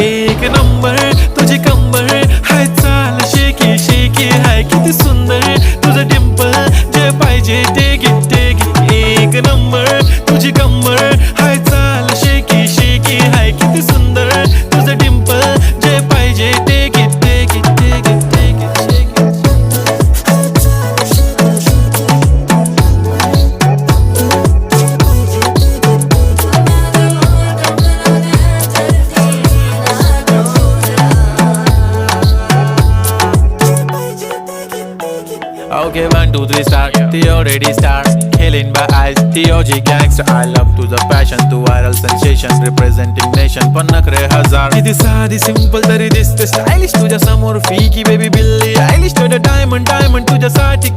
एक नंबर तुझी कंबर हाय, चाल शेकी शेकी हाय, किती सुंदर तुझं डिंपल, जे पाहिजे ते घे ते घे. एक नंबर तुझी कंबर हाय, चाल शेकी शेकी हाय, किती सुंदर तुझं डिंपल, जे पाहिजे ते घे ते घे ते घे ते घे. Okay, 1, 2, 3 start. The already start. Killing by eyes. The OG gangster. I love to the passion, to viral sensation, representing nation. पण नखरे हजार. किती साधी simple तरी दिसते stylish तुझ्या समोर. फिकी baby बिल्ली. Stylish to the diamond, diamond तुझ्यासाठी